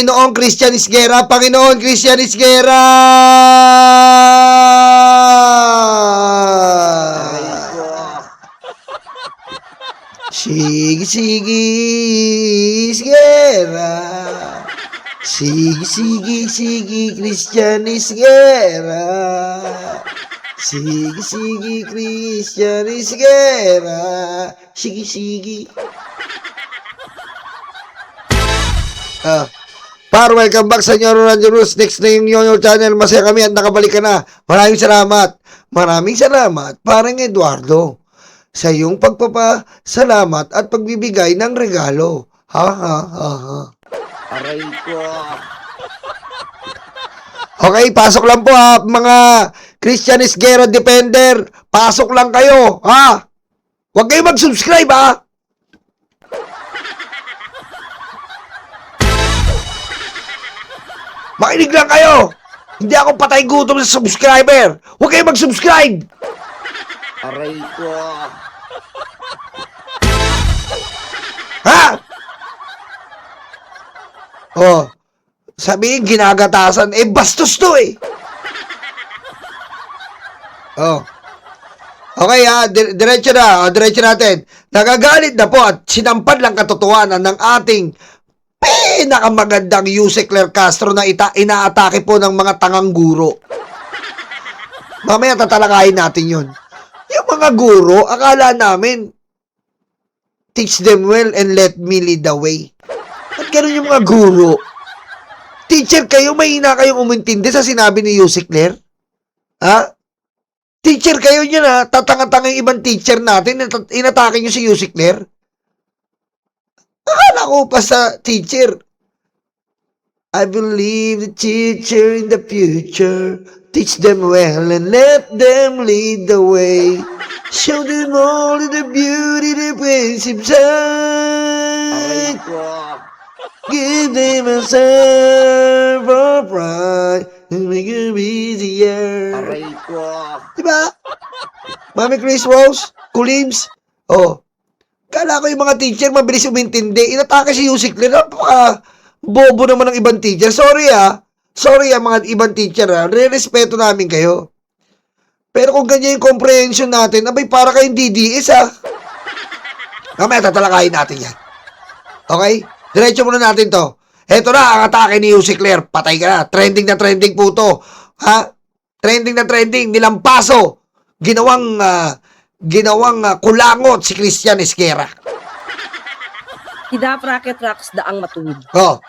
Panginoong Christian Isguera, Panginoon Christian Isguera! Sige, sige, Isguera. Sige, sige, sige, Christian Isguera. Sige, sige, Christian Isguera. Sige, sige. Welcome back sa Nyoro Rangerus. Next na yung Nyoro channel. Masaya kami at nakabalik ka na. Maraming salamat. Maraming salamat, parang Eduardo, sa iyong pagpapasalamat at pagbibigay ng regalo. Ha. Aray ko. Okay, pasok lang po ha, mga Christian Isguera Defender. Pasok lang kayo, ha? Huwag kayo mag-subscribe, ha? Makinig lang kayo. Hindi ako patay gutom sa subscriber. Huwag kayo mag-subscribe. Aray ko. Ha? Oh, sabihin ginagatasan. Bastos to eh. Oh. Okay ha, diretso na. Diretso natin. Nagagalit na po at sinampad lang katotohanan ng ating pinakamagandang Yuse Claire Castro na inaatake po ng mga tangang guro. Mamaya tatalakayin natin yun. Yung mga guro, akala namin, teach them well and let me lead the way. At ganun yung mga guro. Teacher kayo, mahina kayong umintindi sa sinabi ni Yuse Claire? Ha? Teacher kayo niya na, tatanga-tanga yung ibang teacher natin, inatake nyo si Yuse Claire? Akala ko pa sa teacher. I believe the teacher in the future. Teach them well and let them lead the way. Show them all the beauty the brings inside. Give them a serve of pride and make it easier. Aray ko. Diba? Mami Chris Rose, Kulims. Oh. Kala ko yung mga teacher mabilis umintindi. Inatake si Yuse Claire. Napaka bobo naman ng ibang teacher. Sorry mga ibang teacher ha. Re-respeto namin kayo. Pero kung ganyan yung comprehension natin, abay para kayong DDS ha. Mamaya tatalakayin natin yan. Okay? Diretso muna natin to. Eto na ang atake ni Yuse Claire. Patay ka na. Trending na trending po to. Ha? Trending na trending. Nilampaso. Ginawang kulangot si Christian Isguera. Hidap Rocket Rocks daang matuwid. Oh.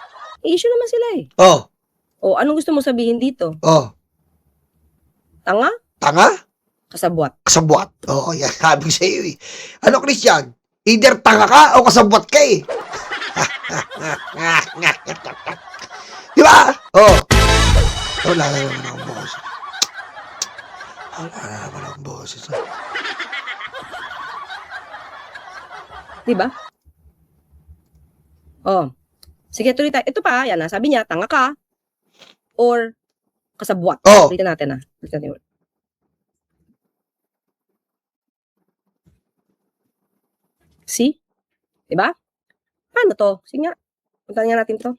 Issue naman sila eh. Oh. O, anong gusto mo sabihin dito? Oh. Tanga? Tanga? Kasabwat. Kasabwat. Oo, yan. Sabi ko sa iyo eh. Ano, Christian? Either tanga ka o kasabwat ka eh. Di ba? Oh. Wala na naman akong boses. Wala na naman akong boses. Di ba? Oh. Sige, tuloy tayo. Ito pa, yan na. Sabi niya, tanga ka or kasabwat. Oh. Ulitin natin na. Ulitin natin. See? Diba? Paano to? Sige nga. Punta nga natin to.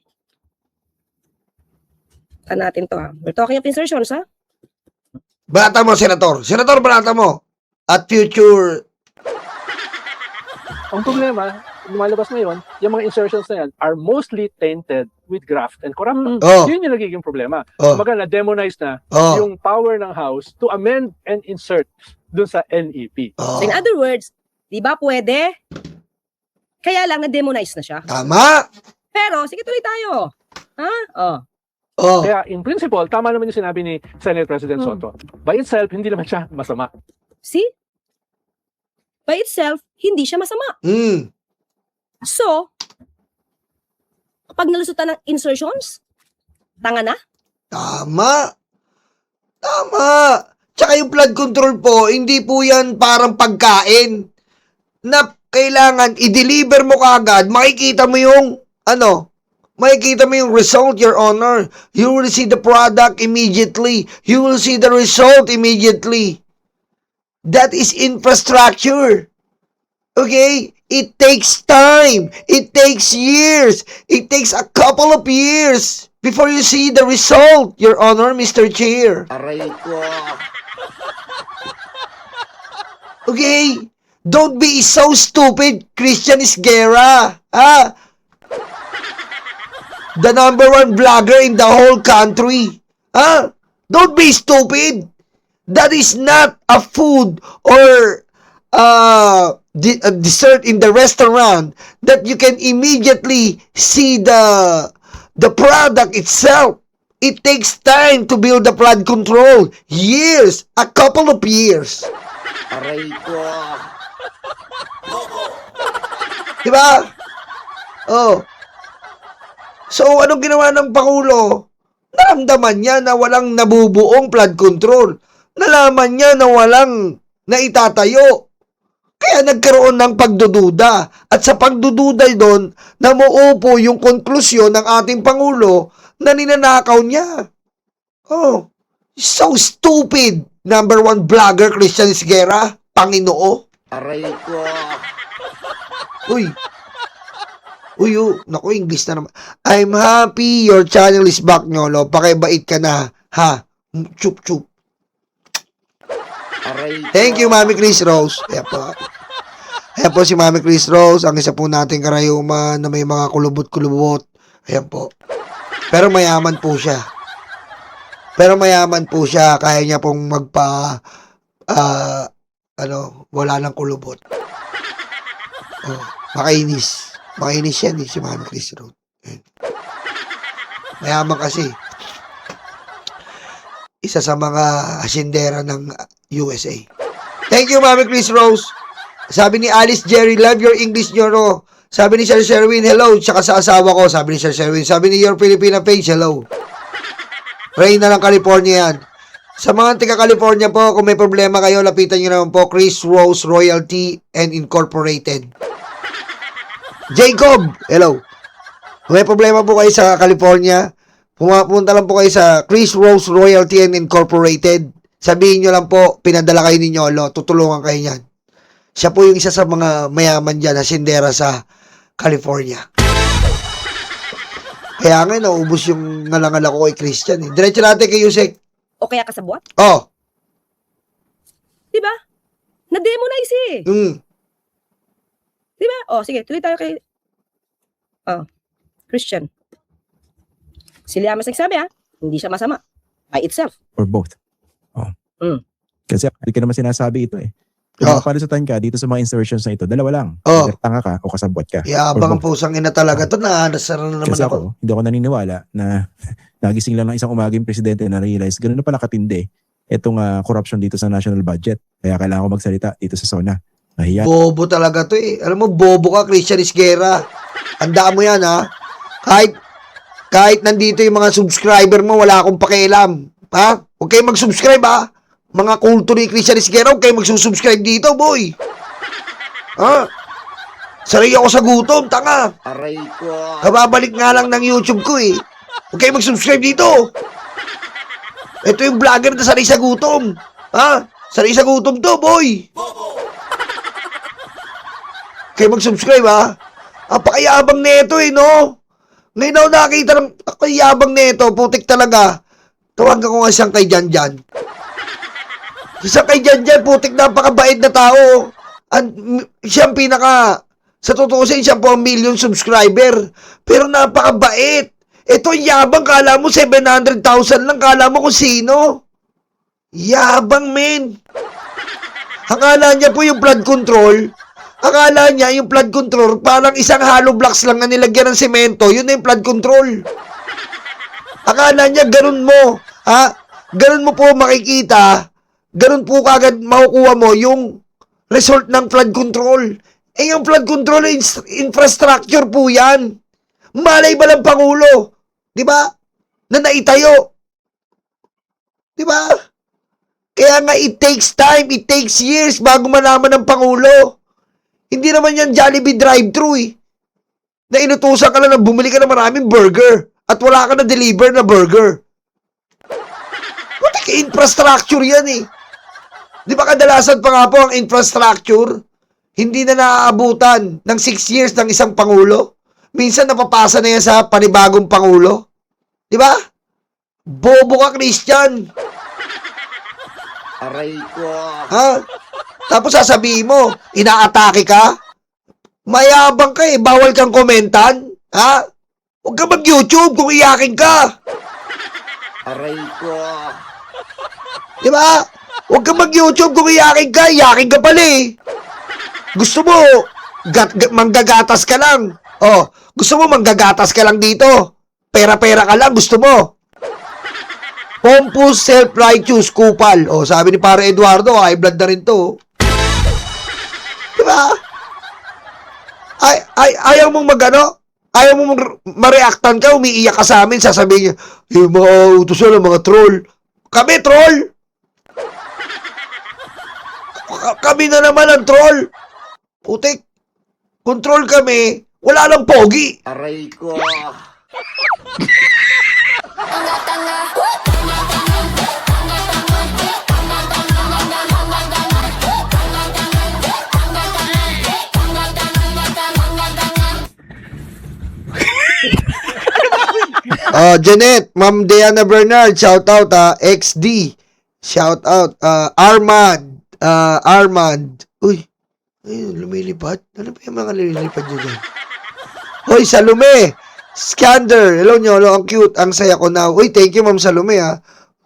Punta natin to ha. We're talking of insertions ha. Banata mo, Senator. Senator, banata mo. At future... Ang problema, lumalabas ngayon, yung mga insertions na yan are mostly tainted with graft and corruption. Oh. Yun yung nagiging problema. Oh. Kumbaga, na-demonize na Oh. yung power ng House to amend and insert dun sa NEP. Oh. So in other words, di ba pwede? Kaya lang na-demonize na siya. Tama. Pero, sige tuloy tayo. Ha? Oh. Oh. Kaya, in principle, tama naman yung sinabi ni Senate President Soto. By itself, hindi naman siya masama. See? By itself, hindi siya masama. Mm. So, kapag nalusutan ng insertions, tanga na? Tama. Tama. Tsaka yung flood control po, hindi po yan parang pagkain na kailangan i-deliver mo kaagad. Makikita mo yung, makikita mo yung result, Your Honor. You will see the product immediately. You will see the result immediately. That is infrastructure. Okay? It takes time. It takes years. It takes a couple of years before you see the result, Your Honor, Mr. Chair. Aray ko. Okay? Don't be so stupid, Christian Isguera. Ah? The number one vlogger in the whole country. Ah? Don't be stupid. That is not a food or a dessert in the restaurant that you can immediately see the product itself. It takes time to build the flood control. Years. A couple of years. Aray ko. Diba? Oh. So, anong ginawa ng Pangulo? Naramdaman niya na walang nabubuong flood control. Nalaman niya na walang naitatayo. Kaya nagkaroon ng pagdududa. At sa pagdududa doon, namuupo yung konklusyon ng ating Pangulo na ninanakaw niya. Oh. So stupid. Number one vlogger, Christian Isguera. Panginoo. Aray ko. Uy. Uy, naku, English na naman. I'm happy your channel is back, Nyolo. Pakibait ka na, ha? Chup, chup. Aray ko. Thank you, Mami Chris Rose. Ayan po. Ayan po si Mami Chris Rose, ang isa po nating karayuman na may mga kulubot-kulubot. Ayan po. Pero mayaman po siya. Kaya niya pong wala ng kulubot. Oh, makainis. Makainis yan si Mami Chris Rose. Ayan. Mayaman kasi. Isa sa mga asyendera ng USA. Thank you, Mami Chris Rose. Sabi ni Alice Jerry, love your English, Nyoro. Sabi ni Sir Sherwin, hello. Tsaka sa asawa ko, sabi ni Sir Sherwin. Sabi ni Your Filipina Page, hello. Reyna ng California yan. Sa mga taga-California po, kung may problema kayo, lapitan nyo naman po, Chris Rose Royalty and Incorporated. Jacob, hello. Kung may problema po kayo sa California, pumunta lang po kayo sa Chris Rose Royalty and Incorporated. Sabihin nyo lang po, pinadala kayo ni Nyolo, tutulungan kayo niyan. Siya po yung isa sa mga mayaman dyan, hasindera sa California. Kaya nga, naubos yung ngalangala ko kay Christian. Eh. Diretso natin kay Yusek. O kaya kasabwat? Oh. Diba? Na-demonize eh. Diba? O, sige, tuloy tayo kay Christian. Si Liamas nagsabi hindi siya masama. By itself. Or both. Oh. Kasi hindi ka naman sinasabi ito eh. Kung mapalusatan ka dito sa mga insertions na ito, dalawa lang. Oh. Either tanga ka o kasabwat ka. Yabang ang pusang ina talaga to. Naanasara na naman Kasi ako. hindi ako naniniwala na nagising lang ng isang umaging presidente na realize gano'n na pala katindi itong corruption dito sa national budget. Kaya kailangan ko magsalita dito sa SONA. Nahiya. Bobo talaga to eh. Alam mo, bobo ka, Christian Isguera. Andaan mo yan, ha? Kahit nandito yung mga subscriber mo, wala akong pakialam. Ha? Huwag kayong mag-subscribe, ha? Mga kulto ni Christian Isguera, huwag kayong mag-subscribe dito, boy. Ha? Saray ako sa gutom, tanga. Aray ko. Kababalik nga lang ng YouTube ko, eh. Huwag kayong mag-subscribe dito. Ito yung vlogger na saray sa gutom. Ha? Saray sa gutom to, boy. Kayo mag-subscribe, ha? Apakayabang neto, eh, no? Ngayon ako nakakita ng apakayabang neto, putik talaga. Tawagan ko nga siyang kay Janjan. Isang kay Janjan, putik, napakabait na tao. Siyang sa tutusin, siya po ang million subscriber. Pero napakabait. Ito yabang, kala mo 700,000 lang, kala mo kung sino. Yabang, men. Akala niya po yung flood control. Akala niya yung flood control parang isang hollow blocks lang na nilagyan ng semento. Yun na yung flood control. Akala niya ganun mo. Ha? Ganun mo po makikita. Ganun po kagad makukuha mo yung result ng flood control. Eh yung flood control infrastructure po yan. Malay ba lang Pangulo? Di ba? Na naitayo. Di ba? Kaya nga it takes time, it takes years bago malaman ng Pangulo. Hindi naman yan Jollibee drive-thru eh. Na inutusan ka lang na bumili ka ng maraming burger at wala ka na deliver na burger. Putik, infrastructure yan eh. Di ba kadalasan pa nga po ang infrastructure? hindi na naaabutan ng 6 years ng isang Pangulo. Minsan napapasa na yan sa panibagong Pangulo. Di ba? Bobo ka, Christian. Aray ko. Ha? Tapos sasabihin mo, inaatake ka? Mayabang ka eh, bawal kang komentan. Ha? Huwag ka mag-YouTube kung iyakin ka. Aray ko. Di ba? Huwag ka mag-YouTube kung iyakin ka pala eh. Gusto mo, manggagatas ka lang. Oh, gusto mo manggagatas ka lang dito. Pera-pera ka lang, gusto mo. Pompous, self-righteous, kupal. Oh, sabi ni Pare Eduardo, high blood na rin to. Di ba? Ayaw mong magano? Ayaw mong ma-reactan ka, umiiyak ka sa amin, sasabihin niya, yung mga utusan ng mga troll. Kami, troll! Kami na naman ang troll. Putik. Control kami. Wala lang pogi. Aray ko. Janet, Ma'am Diana Bernard, shout out, XD. Shout out, Armand. Uy, ayun, lumilipad. Ano ba yung mga lumilipad nyo dyan? Hoy, Salome. Scander. Hello nyo, hello, ang cute. Ang saya ko now. Uy, thank you, Ma'am Salome, ha.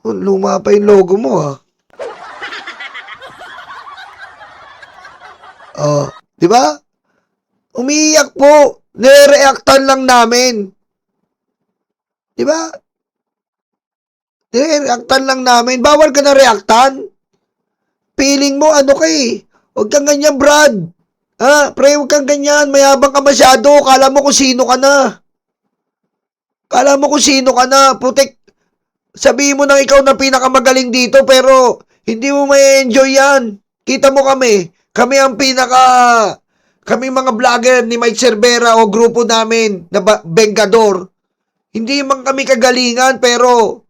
Oh, luma pa yung logo mo, ha. Oh, di ba? Umiiyak po. Nire-reactan lang namin. Di ba? Nire-reactan lang namin. Bawal ka na reactan. Feeling mo, ano ka eh. Huwag kang ganyan, Brad. Ha? Pre, huwag kang ganyan. Mayabang ka masyado. Kala mo kung sino ka na. Kala mo kung sino ka na. Putik. Sabihin mo na ikaw na pinakamagaling dito, pero hindi mo may enjoy yan. Kita mo kami. Kami ang kami mga vlogger ni Mike Cervera o grupo namin na Bengador. Hindi man kami kagalingan, pero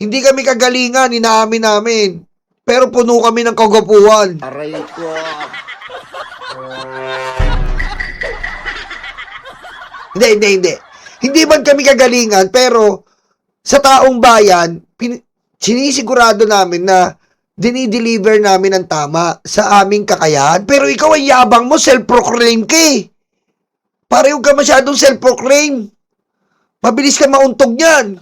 hindi kami kagalingan, inaamin namin. Pero puno kami ng kagapuhan. Aray ko. Hindi. Hindi man kami kagalingan, pero sa taong bayan, sinisigurado namin na dinideliver namin ang tama sa aming kakayahan. Pero ikaw ang yabang mo, self-proclaim ka eh. Pareho ka masyadong self-proclaim. Mabilis ka mauntog niyan.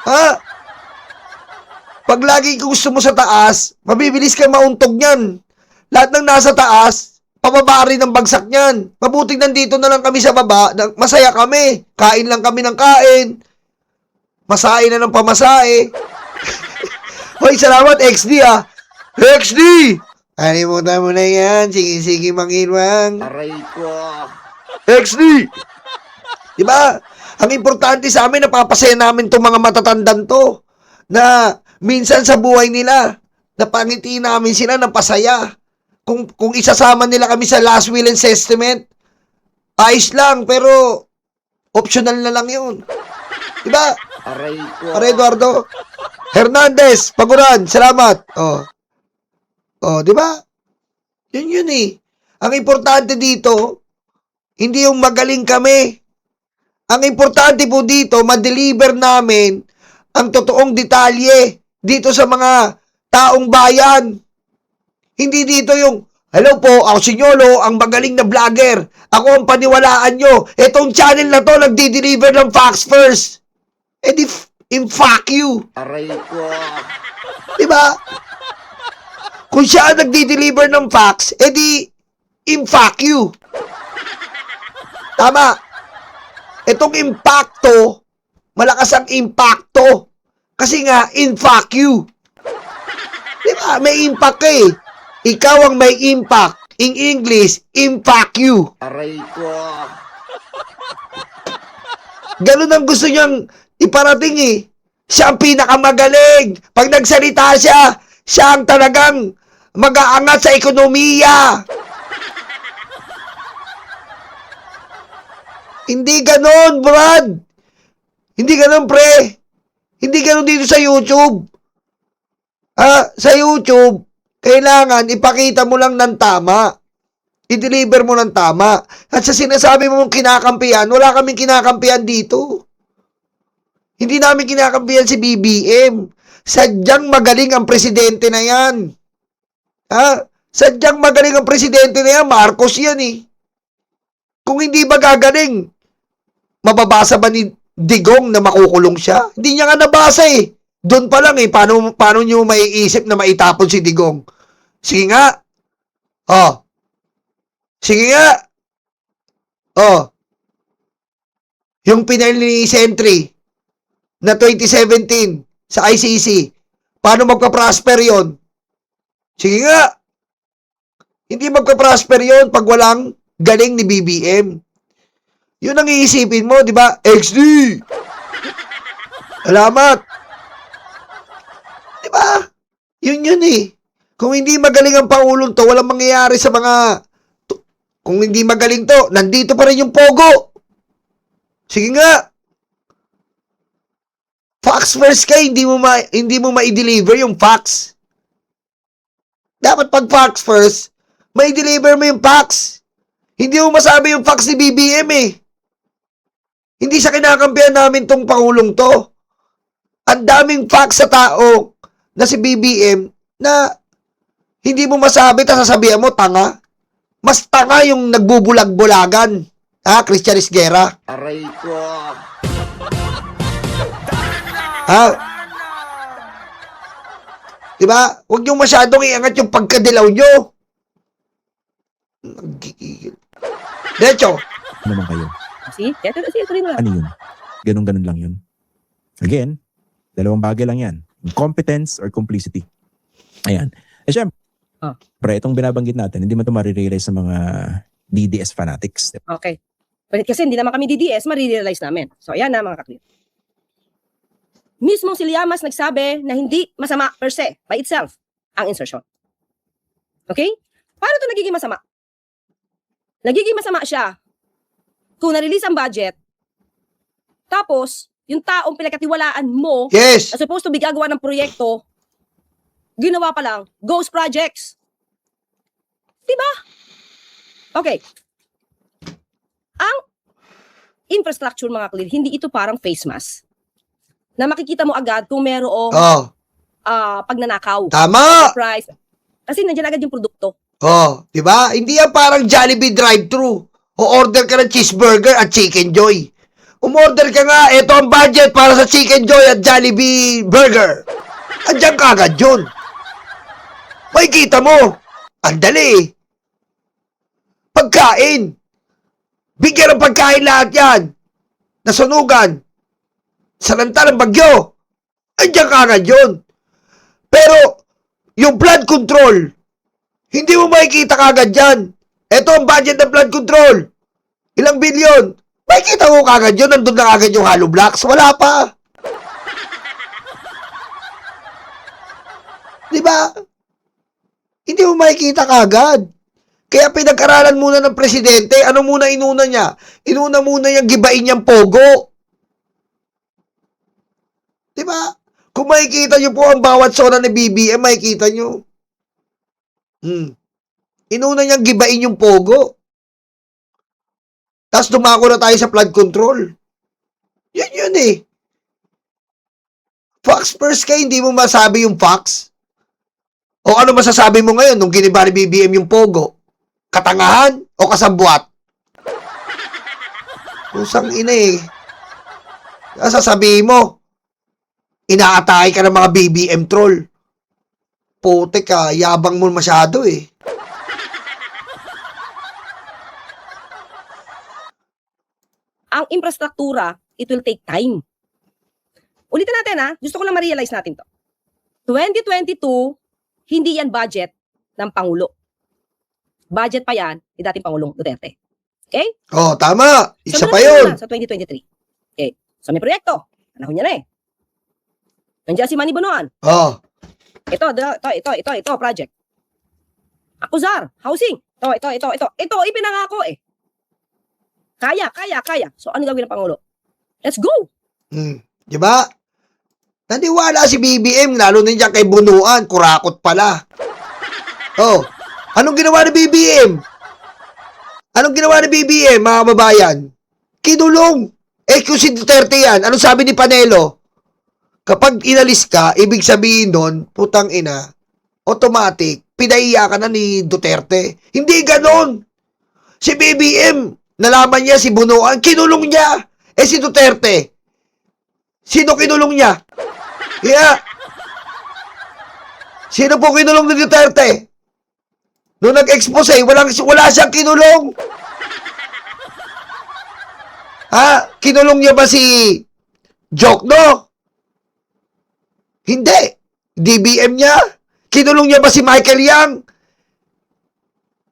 Ha? Pag lagi gusto mo sa taas, mabibilis ka mauntog niyan. Lahat ng nasa taas, pababa rin ang bagsak niyan. Mabuting nandito na lang kami sa baba, masaya kami. Kain lang kami ng kain. Masahe na ng pamasahe. Hoy, salamat, XD ah. XD! Kalimutan mo na yan. Sige, mangilwang. Aray ko. XD! Diba? Ang importante sa amin, napapasaya namin itong mga matatandang to. Na minsan sa buhay nila, napangiti namin sila ng pasaya. Kung isasama nila kami sa last will and testament, ayos lang, pero optional na lang yun. Diba? Aray ko. Pare Eduardo Hernandez, Paguran, salamat. Oh, di ba? Yun eh. Ang importante dito, hindi yung magaling kami. Ang importante po dito, ma-deliver namin ang totoong detalye dito sa mga taong bayan. Hindi dito yung, hello po, ako si Nyolo, ang magaling na vlogger. Ako ang paniwalaan nyo. Etong channel na to, nagdi-deliver ng facts first. Eh di, fuck you. Aray ko. Diba? Kung siya ang nagdi-deliver ng facts, eh di, fuck you. Tama. Itong impacto, malakas ang impacto. Kasi nga, fuck you. Diba? May impact ka eh. Ikaw ang may impact. In English, fuck you. Aray ko. Ganun ang gusto niyang iparating eh. Siya ang pinakamagaling. Pag nagsalita siya, siya ang talagang mag-aangat sa ekonomiya. Hindi ganon, Brad. Hindi ganon, pre. Hindi ganon dito sa YouTube. Sa YouTube, Kailangan ipakita mo lang ng tama. I-deliver mo ng tama. At sa sinasabi mo mong kinakampihan, wala kaming kinakampihan dito. Hindi namin kinakampihan si BBM. Sadyang magaling ang presidente na yan. Ha? Sadyang magaling ang presidente na yan. Marcos yan eh. Kung hindi ba gagaling, mababasa ba ni Digong na makukulong siya? Hindi niya nga nabasa eh. Doon pa lang eh. Paano niyo maiisip na maitapon si Digong? Sige nga. Oh. Sige nga. Oh. Yung pinal ni Sentry na 2017 sa ICC. Paano magpa-prosper yon? Sige nga. Hindi magpa-prosper yon pag walang galing ni BBM. Yun ang iisipin mo, di ba? XD! Salamat! Di ba? Yun eh. Kung hindi magaling ang Pangulong to, walang mangyayari sa mga... Kung hindi magaling to, nandito pa rin yung Pogo. Sige nga. Facts first ka, hindi mo ma-deliver yung facts. Dapat pag facts first, ma-deliver mo yung facts. Hindi mo masabi yung facts ni BBM eh. Hindi sa kinakampihan namin tong Pangulong to. Ang daming facts sa tao na si BBM na hindi mo masabi, tapos sasabihan mo, tanga. Mas tanga yung nagbubulag-bulagan. Ha, Christian Isguera? Aray ko. Ha? Diba? Huwag nyo masyadong iangat yung pagkadilaw nyo. Nagigigil. Diretso. Ano naman kayo? See? Kaya tuloy mo lang. Ano yun? Ganun lang yun. Again, dalawang bagay lang yan. Incompetence or complicity. Ayan. Siyempre, itong binabanggit natin, hindi mo ito marirealize sa mga DDS fanatics. Okay. Kasi hindi naman kami DDS, marirealize namin. So, ayan na mga kaklit. Mismong si Llamas nagsabi na hindi masama per se, by itself, ang insertion. Okay? Paano ito nagiging masama? Nagiging masama siya kung na-release ang budget, tapos, yung taong pinagkatiwalaan mo, Yes. na supposed to be gagawa ng proyekto, ginawa pa lang, ghost projects. Diba? Okay. Ang infrastructure, mga kalid, hindi ito parang face mask na makikita mo agad kung merong Oh. pagnanakaw. Tama. Price. Kasi nandiyan agad yung produkto. Oh. Diba? Hindi yan parang Jollibee drive-thru. O order ka ng cheeseburger at Chicken Joy. Umorder ka nga, eto ang budget para sa Chicken Joy at Jollibee burger. Andiyan ka agad yun. May kita mo. Ang dali. Pagkain. Bigyan ng pagkain lahat yan. Nasunugan. Salantalang bagyo. Andiyan ka agad yun. Pero, yung blood control, hindi mo makikita kagad yan. Ito ang budget ng blood control. Ilang bilyon? Makikita mo kagad yun. Nandun na kagad yung hollow blocks. Wala pa. Diba? Hindi mo makikita kagad. Kaya pinag-aralan muna ng presidente. Ano muna inuna niya? Inuna muna niyang gibain niyang pogo. Diba? Kung makikita niyo po ang bawat zona ni BBM, makikita niyo. Inuna niyang gibain yung pogo. Tapos dumako na tayo sa flood control. Yun eh. Facts first ka, hindi mo masabi yung facts. O ano masasabi mo ngayon nung giniba ni BBM yung pogo? Katangahan o kasabwat? Pusang ina eh. Sasabihin mo, inaatake ka ng mga BBM troll. Putek ka, yabang mo masyado eh. Ang infrastruktura, it will take time. Ulitin natin ha, gusto ko lang ma-realize natin to. 2022, hindi yan budget ng Pangulo. Budget pa yan ni dating Pangulong Duterte. Okay? Oh, tama. Isa Sunod pa na yun. Sa 2023. Okay. So may proyekto. Panahon niya na eh. Nandiyan si Manny Bonoan. Oh. Ito, project. Akuzar, housing. Ito, ipinangako eh. Kaya. So, ano gawin ng Pangulo? Let's go! Diba? Naniwala si BBM, lalo na dyan kay Bunuan, kurakot pala. Oh, anong ginawa ni BBM? Anong ginawa ni BBM, mga kababayan? Kinulong. Eh, kung si Duterte yan, anong sabi ni Panelo? Kapag inalis ka, ibig sabihin nun, putang ina, automatic, pinaiya ka na ni Duterte. Hindi ganon. Si BBM, nalaman niya si Bunuan, kinulong niya. Eh, si Duterte, sino kinulong niya? Yeah. Sino po kinulong ni Duterte? Nung nag-expose, wala siyang kinulong. Ha? Kinulong niya ba si Jokno? Hindi. DBM niya? Kinulong niya ba si Michael Yang?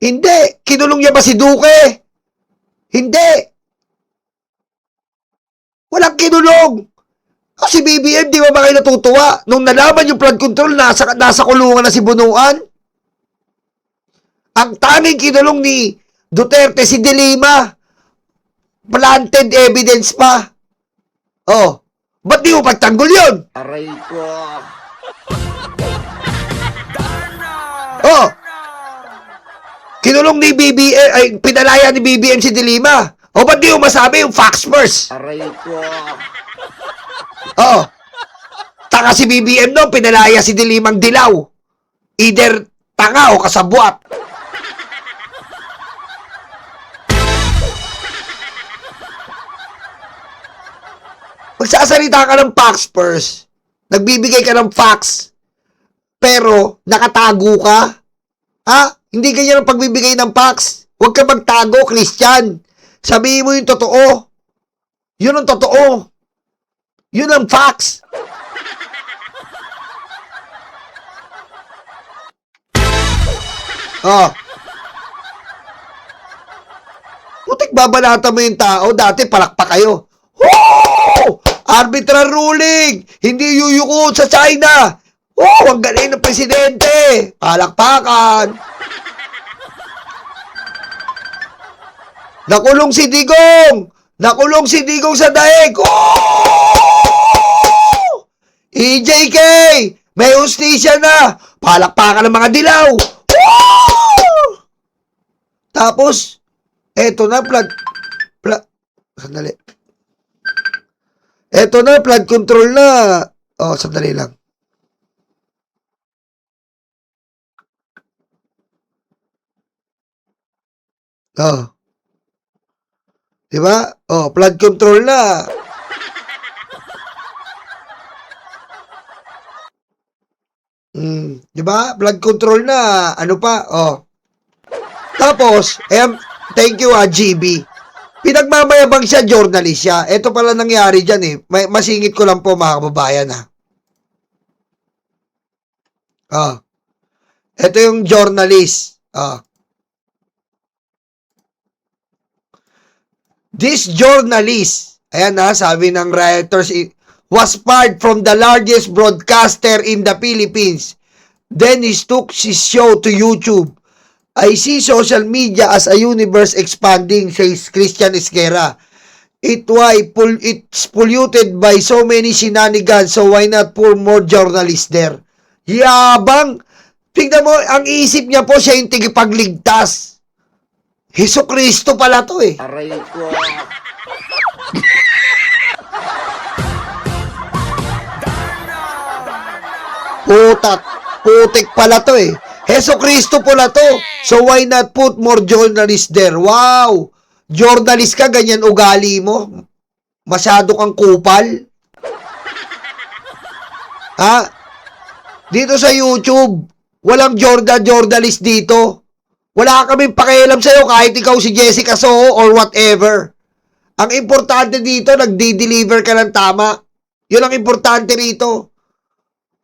Hindi. Kinulong niya ba si Duque? Hindi. Walang kinulong. O si BBM, di ba kayo natutuwa? Nung nalaman yung flood control, nasa kulungan na si Bunuan. Ang tanging kinulong ni Duterte, si De Lima. Planted evidence pa. Oh, ba't di mo pagtanggol yun? Aray ko. Oh, kinulong ni BBM, ay, pinalaya ni BBM si De Lima. O ba't di mo masabi yung facts first? Aray ko. Oo. Tanga si BBM no, pinalaya si De Limang Dilaw. Either tanga o kasabwat. Magsasalita ka ng facts first. Nagbibigay ka ng facts. Pero, nakatago ka. Ha? Hindi ganyan ang pagbibigay ng facts. Huwag ka magtago, Christian. Sabihin mo yung totoo. Yun ang totoo. Yun ang facts. Oh. Putik babalata mo yung tao. Dati palakpak kayo. Woo! Arbitral ruling! Hindi yuyukot sa China! Oh, ang galing ng presidente! Palakpakan! Nakulong si Digong! Nakulong si Digong sa daig! Oh! EJK! May hustisya na! Palakpakan ng mga dilaw! Oh! Tapos, eto na, sandali. Eto na, flood control na. Oh, sandali lang. Oh. Diba? Oh, flood control na. Diba? Flood control na. Ano pa? Oh. Tapos, thank you, GB. Pinagmamayabang siya, journalist siya. Ito pala nangyari dyan eh. Masingit ko lang po mga kababayan ha. Ito yung journalist. This journalist, ayan na, sabi ng rioters, was fired from the largest broadcaster in the Philippines. Then he took his show to YouTube. I see social media as a universe expanding, says Christian Esquera. It's polluted by so many shenanigans, so why not pour more journalists there? Yabang! Tingnan mo, ang isip niya po, siya yung tigipagligtas. Hesus Kristo pala to eh. Aray ko. Putik pala to eh. Hesus Kristo pala to. So why not put more journalists there? Wow! Journalist ka, ganyan ugali mo. Masyado kang kupal. Ha? Dito sa YouTube, walang journalist dito. Wala kaming pakialam sa'yo kahit ikaw si Jessica Soho or whatever. Ang importante dito, nagdi-deliver ka ng tama. Yun ang importante rito.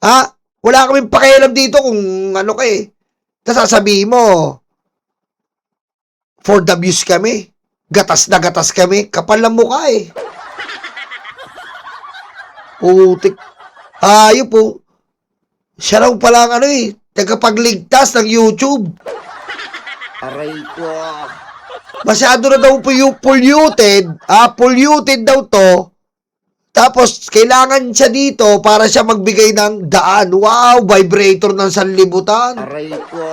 Ha? Wala kaming pakialam dito kung ano ka eh. Tapos sasabihin mo, for the views kami. Gatas na gatas kami. Kapal ng mukha eh. Putik. Ayop po. Siya raw pala ang ano eh. Tagapagligtas ng YouTube. Aray ko. Masyado na daw polluted. Polluted daw to. Tapos, kailangan siya dito para siya magbigay ng daan. Wow, vibrator ng sanlibutan. Aray ko.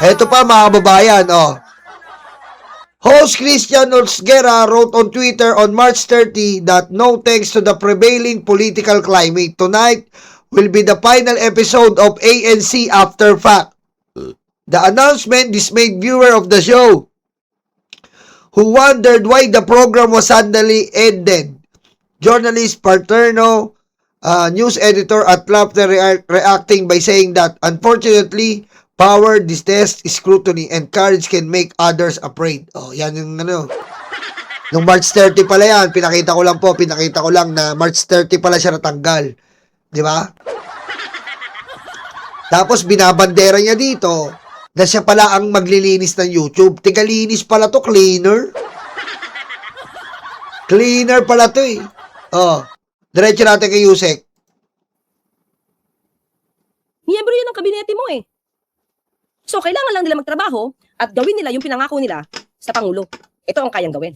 Ito pa mga kababayan, oh. Host Christian Osguera wrote on Twitter on March 30 that no thanks to the prevailing political climate, tonight will be the final episode of ANC After Fact. The announcement dismayed viewer of the show, who wondered why the program was suddenly ended. Journalist Paterno, news editor at Laughter reacting by saying that, unfortunately, power, distrust, scrutiny, and courage can make others afraid. Oh, yan yung ano. Nung March 30 pala yan, pinakita ko lang na March 30 pala siya natanggal. Di ba? Tapos binabandera niya dito na siya pala ang maglilinis ng YouTube. Tigalinis pala to, cleaner. Cleaner pala to eh. Oh, diretso natin kay Yusek. Miyembro yun ng kabinete mo eh. So, kailangan lang nila magtrabaho at gawin nila yung pinangako nila sa Pangulo. Ito ang kayang gawin.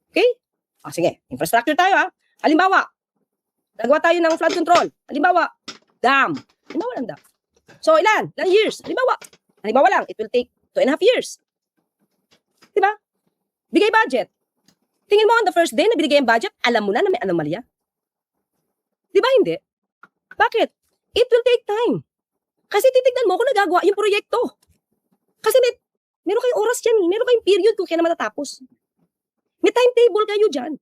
Okay? Sige, infrastructure tayo ha. Halimbawa, nagawa tayo ng flood control. Halimbawa, dam. Halimbawa lang dam. So, ilan? Ilang years? Halimbawa lang, it will take 2.5 years. Diba? Bigay budget. Tingin mo on the first day na binigay ang budget, alam mo na may anomalya. Diba hindi? Bakit? It will take time. Kasi titignan mo kung nagagawa yung proyekto. Kasi meron kayong oras dyan, meron kayong period kung kailan matatapos. May timetable kayo dyan.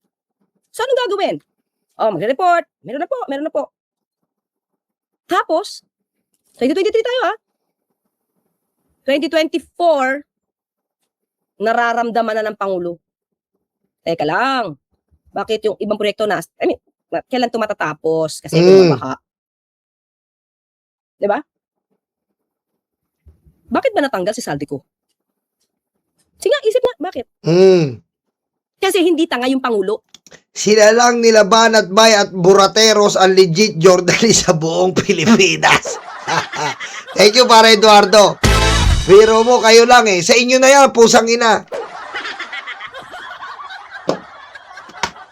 So, anong gagawin? Oh, magre-report. Meron na po. Tapos, 2023 tayo ha. 2024, nararamdaman na ng Pangulo. Teka lang. Bakit yung ibang proyekto kailan ito matatapos? Kasi bumabaha. Diba? Bakit ba natanggal si Saldico? Sige nga, isip nga, bakit? Kasi hindi tanga yung Pangulo. Sila lang nilaban at Bay at Burateros ang legit journalist sa buong Pilipinas. Thank you, para Eduardo. Biro mo, kayo lang eh. Sa inyo na yan, pusang ina.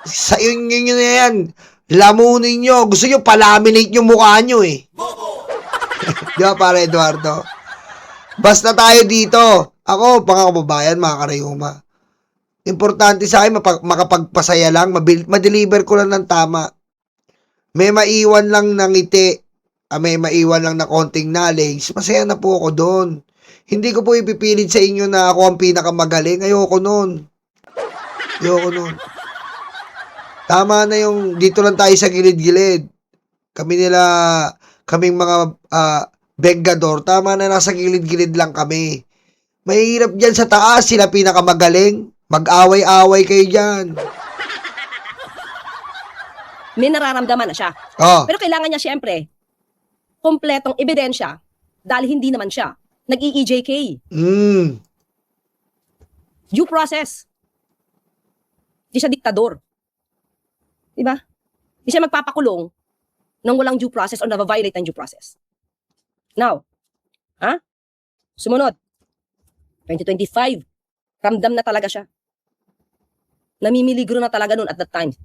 Sa inyo na yan. Lamunin nyo. Gusto nyo palaminate yung mukha nyo eh. Di ba, para Eduardo? Basta tayo dito. Ako, mga kababayan, mga karayuma. Importante sa akin, makapagpasaya lang, ma-deliver ko lang ng tama. May maiwan lang ng ngiti, may maiwan lang na konting knowledge, masaya na po ako doon. Hindi ko po ipipilit sa inyo na ako ang pinakamagaling. Ayoko nun. Tama na yung dito lang tayo sa gilid-gilid. Kaming mga Bengador, tama na nasa gilid-gilid lang kami. Mahirap dyan sa taas, sila pinakamagaling. Mag-away-away kayo dyan. May nararamdaman na siya. Oh. Pero kailangan niya siyempre, kompletong ebidensya dahil hindi naman siya nag-EJK. Due process. Di siya diktador. Diba? Di siya magpapakulong nang walang due process o na-violate ng due process. Now, sumunod, 2025, ramdam na talaga siya. Namimiligro na talaga noon at that time.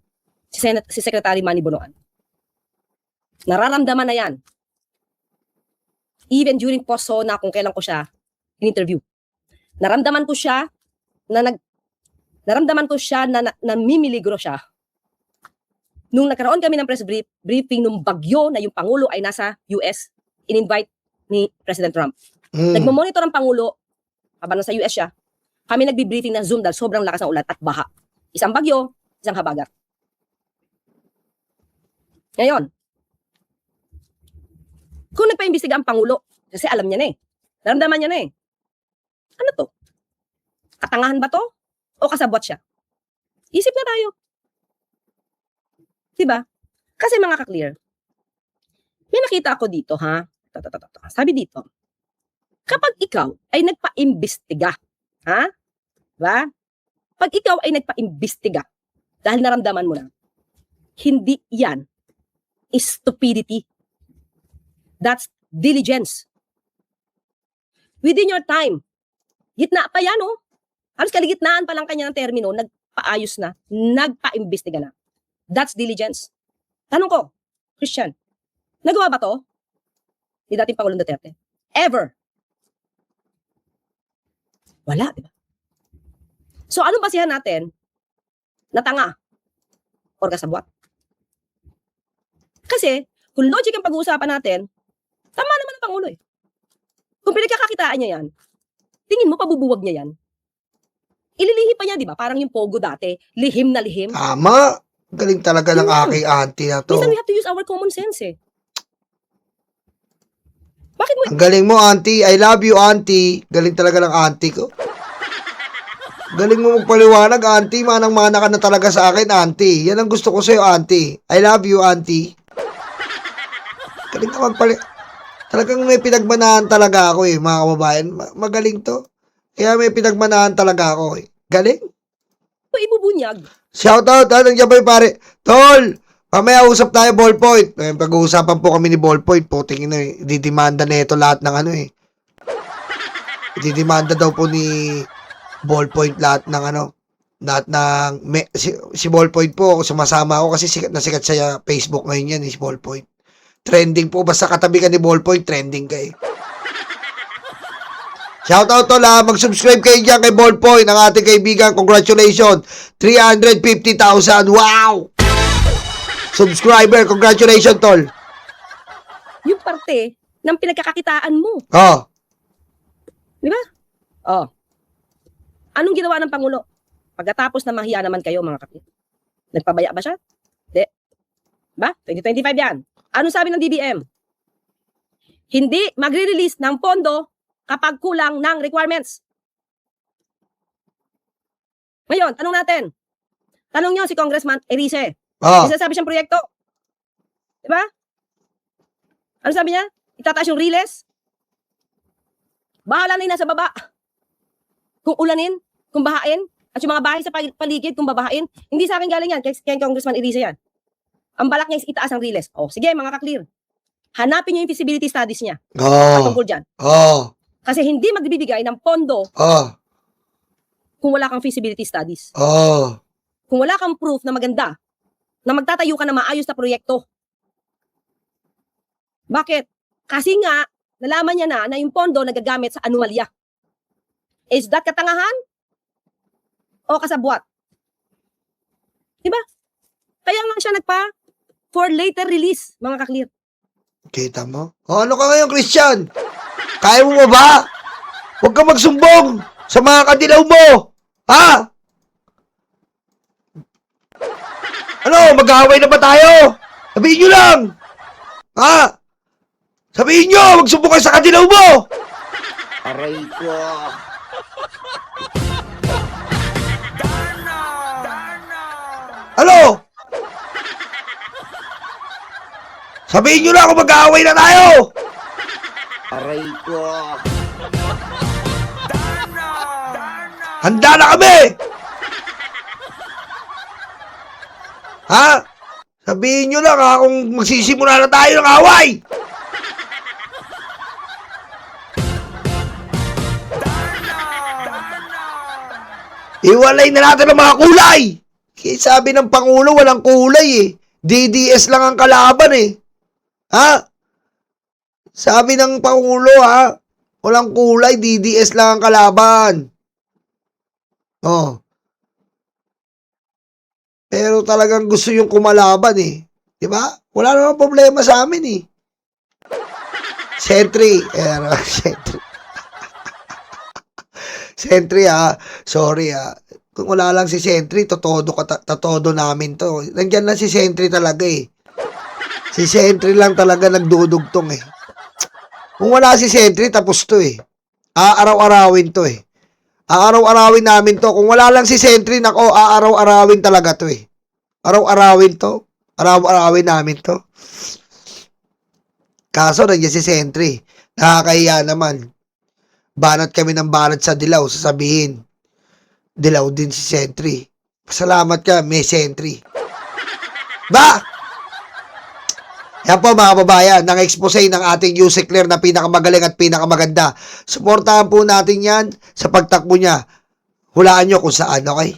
Si Secretary Manny Bonoan. Nararamdaman na yan. Even during post-SONA, kung kailan ko siya in-interview. Naramdaman ko siya na namimiligro siya. Nung nagkaroon kami ng press briefing nung bagyo na yung Pangulo ay nasa US, in-invite ni President Trump. Nagmamonitor ang Pangulo habang nasa US siya. Kami nagbi-briefing ng Zoom dahil sobrang lakas ng ulan at baha. Isang bagyo, isang habagat. Ngayon, kung nagpa-imbestiga ang Pangulo, kasi alam niya na eh. Naramdaman niya na eh. Ano to? Katangahan ba to? O kasabot siya? Isip na tayo. Diba? Kasi mga ka-clear, may nakita ako dito, ha? Sabi dito, kapag ikaw ay nagpa-imbestiga, ha? Diba? Pag ikaw ay nagpa-imbestiga, dahil naramdaman mo na, hindi yan stupidity. That's diligence. Within your time, gitna pa yan, oh. Halos kaligitnaan pa lang kanya ng termino, nagpaayos na, nagpaimbestiga na. That's diligence. Tanong ko, Christian, nagawa ba to ni dating Pangulong Duterte? Ever? Wala, di ba? So, anong basihan natin na tanga or kasabwat? Kasi, kung logic ang pag-uusapan natin, tama naman ang Pangulo eh. Kung pinagkakakitaan niya yan, tingin mo pabubuwag niya yan? Ililihim pa niya, di ba? Parang yung Pogo dati, lihim na lihim. Tama. Galing talaga ng Yun. aking auntie na to. Minsan we have to use our common sense eh. Bakit mo Ang galing mo, auntie. I love you, auntie. Galing talaga ng auntie ko. Galing mo magpaliwanag, auntie. Manang-mana ka na talaga sa akin, auntie. Yan ang gusto ko sa'yo, auntie. I love you, auntie. Galing ka Talagang may pinagmanahan talaga ako eh, mga kababayan. Magaling to. Kaya may pinagmanahan talaga ako eh. Galing. ibubunyag? Shoutout, nandiyan ba yung pare? Tol, mamaya usap tayo, Ballpoint. Pag-uusapan po kami ni Ballpoint. Puting ina eh. Didimanda na ito lahat ng ano eh. Didimanda daw po ni Ballpoint lahat ng ano. Lahat ng... si Ballpoint po, sumasama ako kasi sikat na sikat sa Facebook ngayon yan, si Ballpoint. Trending po. Basta katabi ka ni Ballpoint, trending ka eh. Shoutout tol ha. Mag-subscribe kayo dyan kay Ballpoint, ang ating kaibigan. Congratulations. 350,000. Wow! Subscriber. Congratulations tol. Yung parte ng pinagkakakitaan mo. Oh. Di ba? Oh. Anong ginawa ng Pangulo? Pagkatapos na mahiya naman kayo, mga kapit. Nagpabaya ba siya? Di. Ba? 2025 yan. Anong sabi ng DBM? Hindi magre-release ng pondo kapag kulang ng requirements. Ngayon, tanong natin. Tanong nyo si Congressman Erice. Oh. May sinasabi siyang proyekto. Diba? Ano sabi niya? Itataas yung riles? Bahala na yung nasa baba. Kung ulanin, kung bahain, at yung mga bahay sa paligid, kung babahain. Hindi sa akin galing yan, kay Congressman Erice yan. Ang balak niya is itaas ang riles. Oh, sige mga ka-clear. Hanapin niyo yung feasibility studies niya. Oh. Patungkol dyan. Oh. Kasi hindi magbibigay ng pondo Oh. kung wala kang feasibility studies. Oh. Kung wala kang proof na maganda, na magtatayo ka na maayos na proyekto. Bakit? Kasi nga, nalaman niya na yung pondo nagagamit sa anumalya. Is that katangahan? O kasabwat? Diba? Kaya nga siya for later release, mga ka-clear. Kita mo? O ano ka ngayon, Christian? Kaya mo ba? Huwag ka magsumbong sa mga kadilaw mo. Ha? Ano, mag-aaway na ba tayo? Sabihin nyo lang. Ha? Sabihin nyo, magsumbong kayo sa kadilaw mo. Aray ko. Ano? Sabihin nyo lang kung mag-aaway na tayo. Aray ko. Handa na kami. Ha? Sabihin nyo lang ha kung magsisimula na tayo ng away. Iwalay na natin ang mga kulay. Kaya sabi ng Pangulo, walang kulay eh. DDS lang ang kalaban eh. Ha? Sabi ng Pangulo ha, walang kulay, DDS lang ang kalaban. Oh. Pero talagang gusto yung kumalaban eh. Di ba? Wala namang problema sa amin eh. Sentry. Sentry. Sentry ha. Sorry ha. Kung wala lang si Sentry, totodo namin to. Nandiyan lang si Sentry talaga eh. Si Sentry lang talaga nagdudugtong eh. Kung wala si Sentry, tapos to eh. Aaraw-arawin to eh. Aaraw-arawin namin to. Kung wala lang si Sentry, nako, aaraw-arawin talaga to eh. Araw-arawin to. Araw-arawin namin to. Kaso, nandiyan si Sentry. Nakakahiya naman. Banat kami ng banat sa dilaw. Sasabihin, dilaw din si Sentry. Pasalamat ka, may Sentry. Ba? Yan po mga kababayan, nang expose ng ating Yusek Clear na pinakamagaling at pinakamaganda. Suportahan po natin yan sa pagtakbo niya. Hulaan nyo kung saan, okay?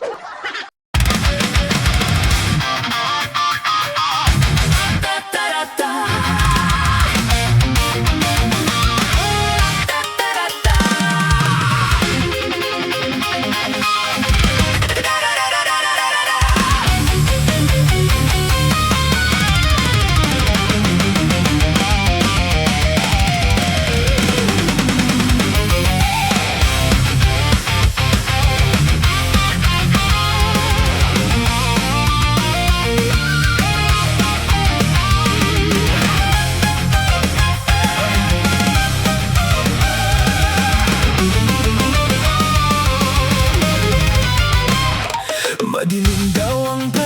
Yun daw ang